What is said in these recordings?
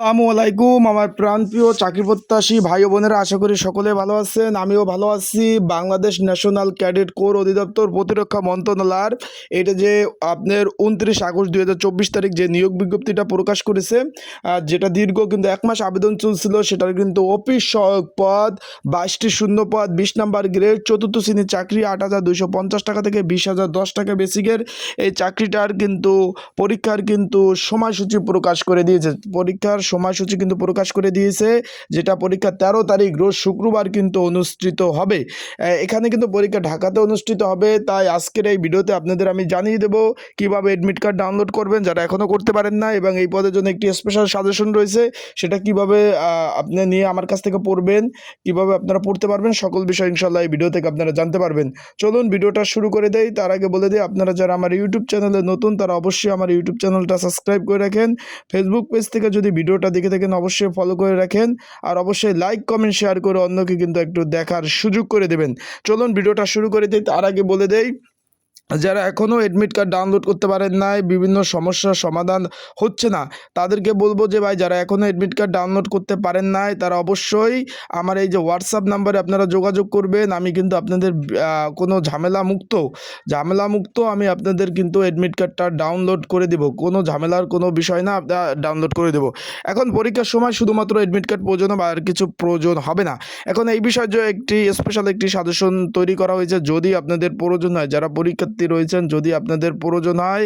আসসালামু আলাইকুম আমার প্রাণপ্রিয় চাকরি প্রত্যাশী ভাই ও বোনেরা, আশা করি সকলে ভালো আছেন। আমিও ভালো আছি। বাংলাদেশ ন্যাশনাল ক্যাডেট কোর অধিদপ্তর প্রতিরক্ষা মন্ত্রণালয়ের এটা যে আপনার 29 আগস্ট 2024 তারিখ যে নিয়োগ বিজ্ঞপ্তিটা প্রকাশ করেছে, যেটা দীর্ঘ কিন্তু 1 মাস আবেদন চলছিল, সেটার কিন্তু অফিস সহায়ক পদ 22টি শূন্য পদ, 20 নম্বর গ্রেড, চতুর্থ শ্রেণীর চাকরি, 8,250 টাকা থেকে 20,010 টাকা বেসিকের এই চাকরিটার কিন্তু পরীক্ষার কিন্তু সময়সূচি প্রকাশ করে দিয়েছে। পরীক্ষার সময়সূচি কিন্তু প্রকাশ করে দিয়েছে, যেটা পরীক্ষা 13 তারিখ রোজ শুক্রবার কিন্তু অনুষ্ঠিত হবে। এখানে কিন্তু পরীক্ষা ঢাকাতে অনুষ্ঠিত হবে। তাই আজকের এই ভিডিওতে আপনাদের আমি জানিয়ে দেবো কিভাবে অ্যাডমিট কার্ড ডাউনলোড করবেন যারা এখনও করতে পারেন না, এবং এই পদের জন্য একটি স্পেশাল সাজেশন রয়েছে, সেটা কিভাবে আপনি নিয়ে আমার কাছ থেকে পড়বেন, কিভাবে আপনারা পড়তে পারবেন, সকল বিষয় ইনশাল্লাহ এই ভিডিও থেকে আপনারা জানতে পারবেন। চলুন ভিডিওটা শুরু করে দেই। তার আগে বলে দিই, আপনারা যারা আমার ইউটিউব চ্যানেলে নতুন তারা অবশ্যই আমার ইউটিউব চ্যানেলটা সাবস্ক্রাইব করে রাখেন। ফেসবুক পেজ থেকে যদি ভিডিওটা দেখে থাকেন অবশ্যই ফলো করে রাখেন, আর অবশ্যই লাইক কমেন্ট শেয়ার করে অন্যকে কিন্তু একটু দেখার সুযোগ করে দেবেন। চলুন ভিডিওটা শুরু করে দিই। তার আগে বলে দেই, যারা এখনও অ্যাডমিট কার্ড ডাউনলোড করতে পারেন নাই, বিভিন্ন সমস্যার সমাধান হচ্ছে না, তাদেরকে বলবো যে ভাই, যারা এখনও অ্যাডমিট কার্ড ডাউনলোড করতে পারেন নাই তারা অবশ্যই আমার এই যে হোয়াটসঅ্যাপ নাম্বারে আপনারা যোগাযোগ করবেন। আমি কিন্তু আপনাদের কোনো ঝামেলামুক্ত আমি আপনাদের কিন্তু অ্যাডমিট কার্ডটা ডাউনলোড করে দেব। কোনো ঝামেলার কোনো বিষয় না, আপনারা ডাউনলোড করে দেব। এখন পরীক্ষার সময় শুধুমাত্র অ্যাডমিট কার্ড প্রয়োজন হবে, আর কিছু প্রয়োজন হবে না। এখন এই বিষয়ে যে একটি স্পেশাল একটি সাজেশন তৈরি করা হয়েছে, যদি আপনাদের প্রয়োজন হয়, যারা পরীক্ষার্থী রয়েছেন, যদি আপনাদের প্রয়োজন হয়,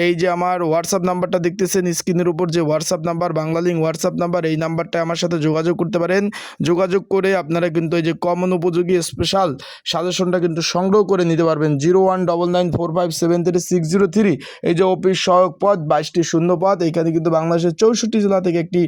এই যে আমার হোয়াটসঅ্যাপ নাম্বারটা দেখতেছেন স্ক্রিনের উপর, যে WhatsApp number, Bangla link WhatsApp number, এই নাম্বারটা আমার সাথে যোগাযোগ করতে পারেন। যোগাযোগ করে আপনারা কিন্তু এই যে কমন উপযোগী স্পেশাল সাজেশনটা কিন্তু সংগ্রহ করে নিতে পারবেন। 019945733603 এই যে অফিস সহায়ক পদ 22টি শূন্য পদ, এখানে কিন্তু বাংলাদেশের 64 জেলা থেকে একটি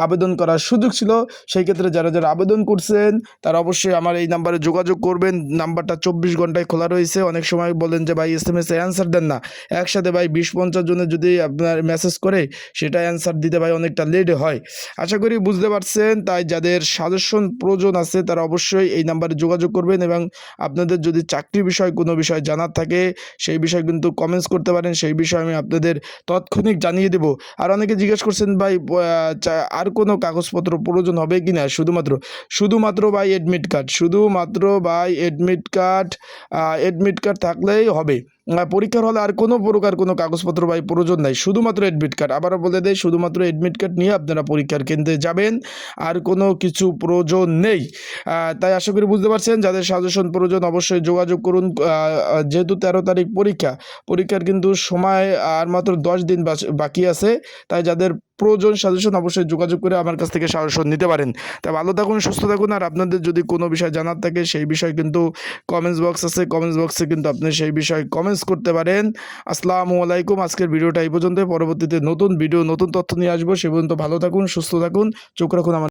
আবেদন করার সুযোগ ছিল। সেই ক্ষেত্রে যারা যারা আবেদন করছেন তারা অবশ্যই আমার এই নাম্বারে যোগাযোগ করবেন। নাম্বারটা 24 ঘন্টায় খোলা রয়েছে। অনেক সময় বলেন যে ভাই SMS এ অ্যান্সার দেন না, একসাথে ভাই 20-50 জনের যদি আপনার মেসেজ করে সেটা অ্যান্সার দিতে ভাই অনেকটা লেট হয়। আশা করি বুঝতে পারছেন। তাই যাদের সাজেশন প্রয়োজন আছে তারা অবশ্যই এই নাম্বারে যোগাযোগ করবেন, এবং আপনাদের যদি চাকরি বিষয় কোনো বিষয় জানার থাকে সেই বিষয় কিন্তু কমেন্টস করতে পারেন, সেই বিষয়ে আমি আপনাদের তাৎক্ষণিক জানিয়ে দেব। আর অনেকে জিজ্ঞেস করছেন ভাই, আর কোনো কাগজপত্র প্রয়োজন হবে কি না? শুধুমাত্র ভাই অ্যাডমিট কার্ড, অ্যাডমিট কার্ড থাকলেই হবে। পরীক্ষার হলে আর কোনো প্রকার কোনো কাগজপত্র ভাই প্রয়োজন নাই, শুধুমাত্র অ্যাডমিট কার্ড। আবারও বলে দেয়, শুধুমাত্র অ্যাডমিট কার্ড নিয়ে আপনারা পরীক্ষার কেন্দ্রে যাবেন, আর কোনো কিছু প্রয়োজন নেই। তাই আশা করি বুঝতে পারছেন। যাদের সাজেশন প্রয়োজন অবশ্যই যোগাযোগ করুন। যেহেতু 13 তারিখ পরীক্ষার কিন্তু সময় আর মাত্র 10 দিন বাকি আছে, তাই যাদের প্রয়োজন সাজেশন অবশ্যই যোগাযোগ করে আমার কাছ থেকে সাজেশন নিতে পারেন। তাই ভালো থাকুন, সুস্থ থাকুন। আর আপনাদের যদি কোনো বিষয় জানার থাকে সেই বিষয় কিন্তু কমেন্টস বক্স আছে, কমেন্টস বক্সে কিন্তু আপনি সেই বিষয়ে কমেন্টস করতে পারেন। আসসালামু আলাইকুম। আজকের ভিডিওটা এই পর্যন্ত। পরবর্তীতে নতুন ভিডিও নতুন তথ্য নিয়ে আসবো। সে পর্যন্ত ভালো থাকুন, সুস্থ থাকুন, চোখ রাখুন আমার